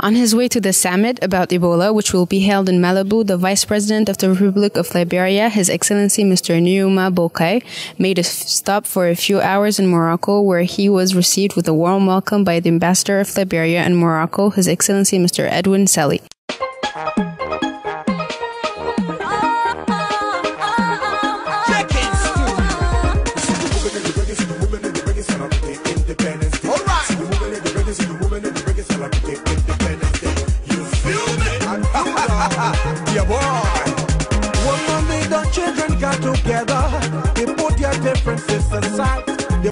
On his way to the summit about Ebola, which will be held in Malibu, the Vice President of the Republic of Liberia, His Excellency Mr. N Boakai, made a stop for a few hours in Morocco, where he was received with a warm welcome by the Ambassador of Liberia in Morocco, His Excellency Mr. Edwin Selly.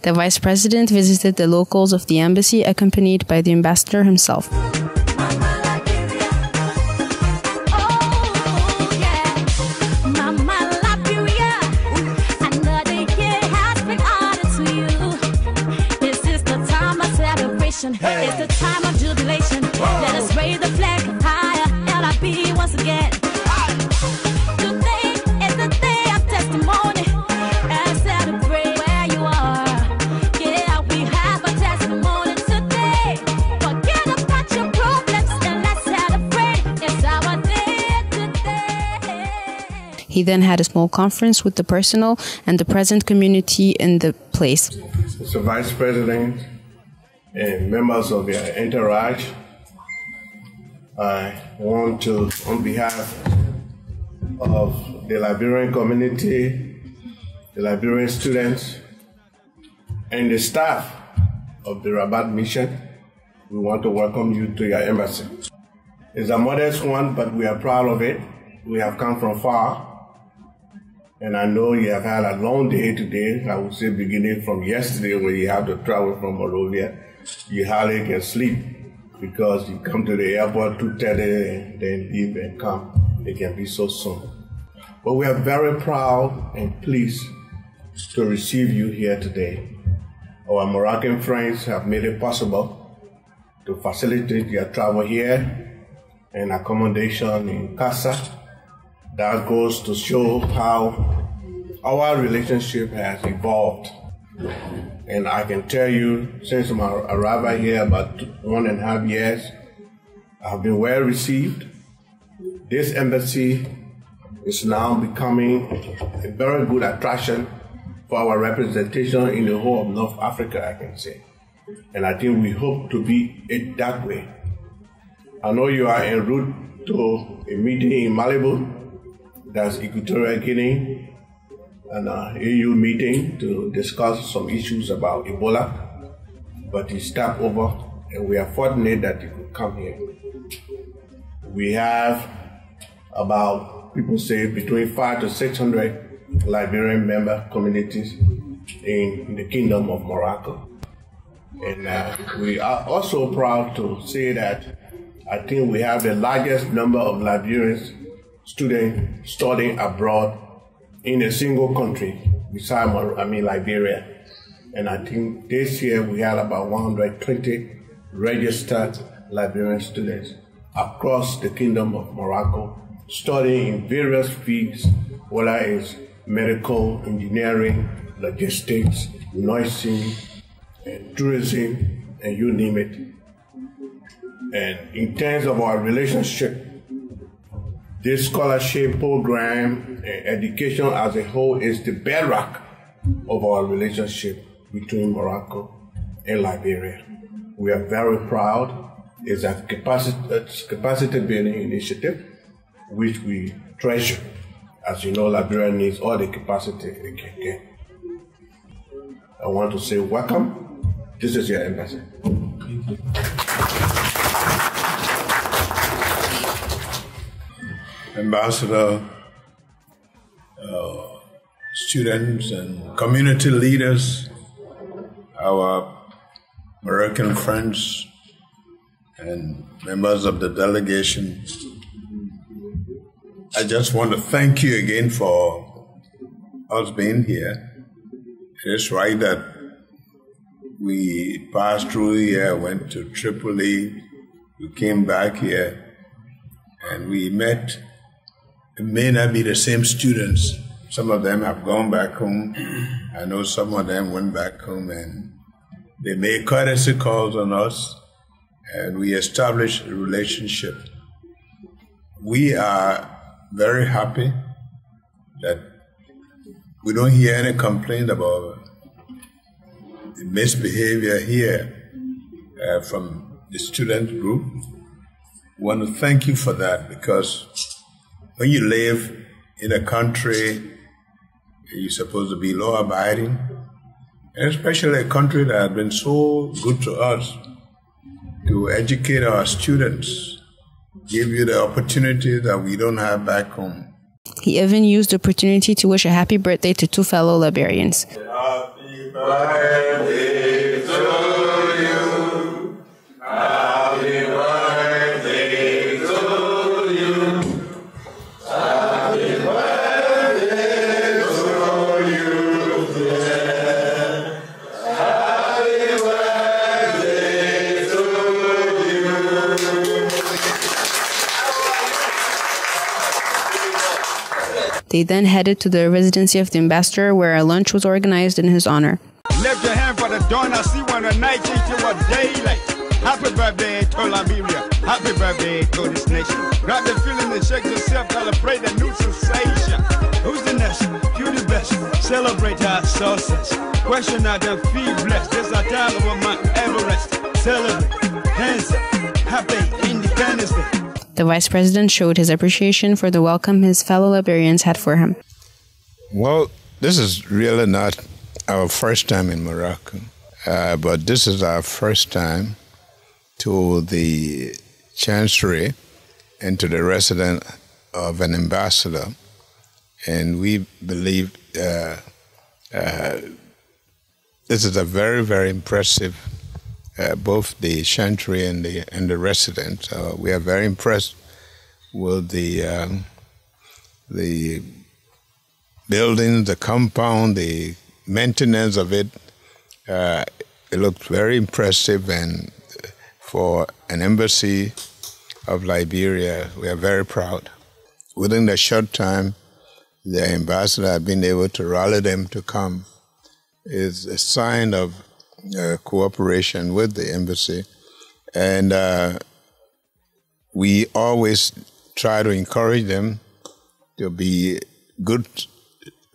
The Vice President visited the locals of the embassy, accompanied by the ambassador himself. It's the time of jubilation. Let us raise the flag higher. LIB once again. Today is the day of testimony. And celebrate where you are. Yeah, we have a testimony today. Forget about your problems and let's celebrate. It's our day today. He then had a small conference with the personnel and the present community in the place. Mr. Vice President and members of your entourage, I want to, on behalf of the Liberian community, the Liberian students, and the staff of the Rabat mission, we want to welcome you to your embassy. It's a modest one, but we are proud of it. We have come from far, and I know you have had a long day today. I would say beginning from yesterday when you have to travel from Monrovia. You hardly can sleep because you come to the airport 2:30 and then leave and come. It can be so soon. But we are very proud and pleased to receive you here today. Our Moroccan friends have made it possible to facilitate your travel here and accommodation in Casa. That goes to show how our relationship has evolved. And I can tell you, since my arrival here about 1.5 years, I've been well received. This embassy is now becoming a very good attraction for our representation in the whole of North Africa, I can say. And I think we hope to be it that way. I know you are en route to a meeting in Malibu, that's Equatorial Guinea, an EU meeting to discuss some issues about Ebola, but he stopped over, and we are fortunate that he could come here. We have about, people say, between 500 to 600 Liberian member communities in the Kingdom of Morocco. And we are also proud to say that I think we have the largest number of Liberian students studying abroad in a single country, besides Liberia. And I think this year we had about 120 registered Liberian students across the Kingdom of Morocco, studying in various fields, whether it's medical, engineering, logistics, nursing, and tourism, and you name it. And in terms of our relationship, this scholarship program and education as a whole is the bedrock of our relationship between Morocco and Liberia. We are very proud. It's a capacity building initiative which we treasure. As you know, Liberia needs all the capacity it can get. I want to say welcome. This is your embassy. Thank you. Ambassador, students and community leaders, our American friends and members of the delegation, I just want to thank you again for us being here. It is right that we passed through here, went to Tripoli, we came back here, and we met. It may not be the same students. Some of them have gone back home. I know some of them went back home and they made courtesy calls on us. and we established a relationship. We are very happy that we don't hear any complaint about the misbehavior here from the student group. We want to thank you for that, because when you live in a country, you're supposed to be law-abiding, and especially a country that has been so good to us, to educate our students, give you the opportunity that we don't have back home. He even used the opportunity to wish a happy birthday to two fellow Liberians. Happy birthday to you. Happy birthday to you. Happy birthday to you. Happy birthday to you. They then headed to the residency of the ambassador, where a lunch was organized in his honor. Lift your hand for the dawn. I see when the night into a daylight. Happy birthday to Liberia. Happy birthday to this nation. Grab the feeling and shake yourself. Celebrate a new sensation. Who's the next? You the best. Celebrate our success. Question out and feel blessed. This a time of Mount Everest. Celebrate. Hands up. Happy Independence Day. The vice president showed his appreciation for the welcome his fellow Liberians had for him. Well, this is really not our first time in Morocco, but this is our first time to the chancery and to the residence of an ambassador. And we believe this is a very, very impressive, both the chancery and the residence. We are very impressed with the building, the compound, the maintenance of it. It looked very impressive, and for an embassy of Liberia, we are very proud. Within a short time, the ambassador had been able to rally them to come. It's a sign of cooperation with the embassy, and we always try to encourage them to be good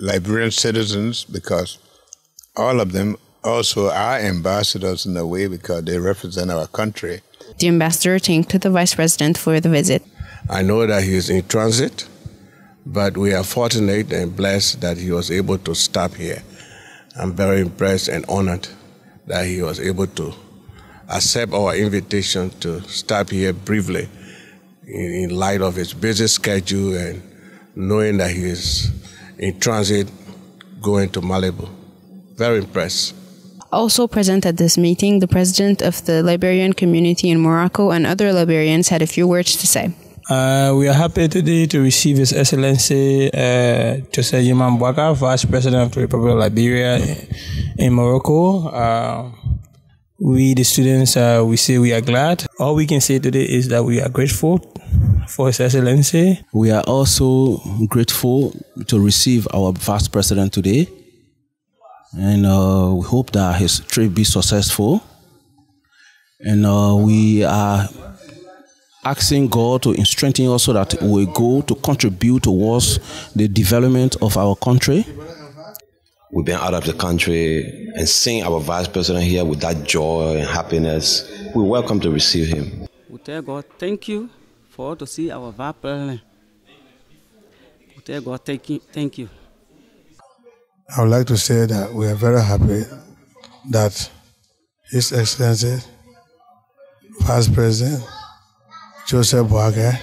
Liberian citizens, because all of them also are ambassadors in a way, because they represent our country. The ambassador thanked the vice president for the visit. I know that he is in transit, but we are fortunate and blessed that he was able to stop here. I'm very impressed and honored that he was able to accept our invitation to stop here briefly in light of his busy schedule and knowing that he is in transit going to Malibu. Very impressed. Also present at this meeting, the president of the Liberian community in Morocco and other Liberians had a few words to say. We are happy today to receive His Excellency Joseph N Boakai, Vice President of the Republic of Liberia in Morocco. We, the students, we say we are glad. All we can say today is that we are grateful for His Excellency. We are also grateful to receive our Vice President today. And we hope that his trip be successful. And we are asking God to strengthen us so that we go to contribute towards the development of our country. We've been out of the country, and seeing our vice president here with that joy and happiness, we welcome to receive him. We tell God thank you for to see our vice president. We tell God thank you. I would like to say that we are very happy that His Excellency Vice President Joseph Boakai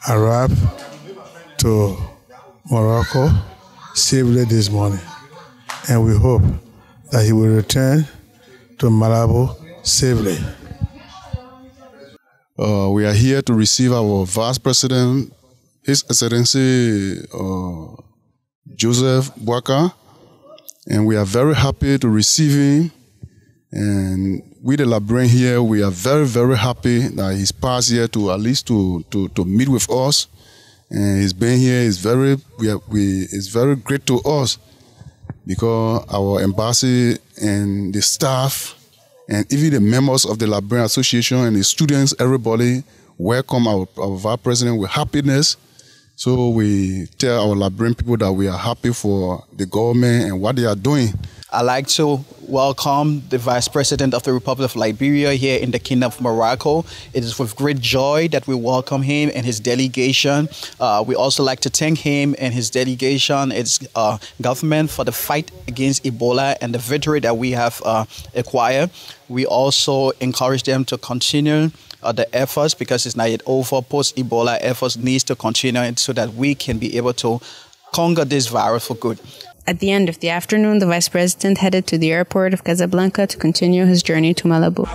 arrived to Morocco safely this morning, and we hope that he will return to Malabo safely. We are here to receive our Vice President, His Excellency Joseph Boakai, and we are very happy to receive him. And we, the Liberian here, we are very, very happy that he's passed here to at least to meet with us. And he's been here. Is very great to us, because our embassy and the staff And even the members of the Liberian Association and the students, everybody welcome our Vice President with happiness. So we tell our Liberian people that we are happy for the government and what they are doing. I'd like to welcome the Vice President of the Republic of Liberia here in the Kingdom of Morocco. It is with great joy that we welcome him and his delegation. We also like to thank him and his delegation, its government, for the fight against Ebola and the victory that we have acquired. We also encourage them to continue the efforts, because it's not yet over. Post-Ebola efforts needs to continue so that we can be able to conquer this virus for good. At the end of the afternoon, the Vice President headed to the airport of Casablanca to continue his journey to Malabo.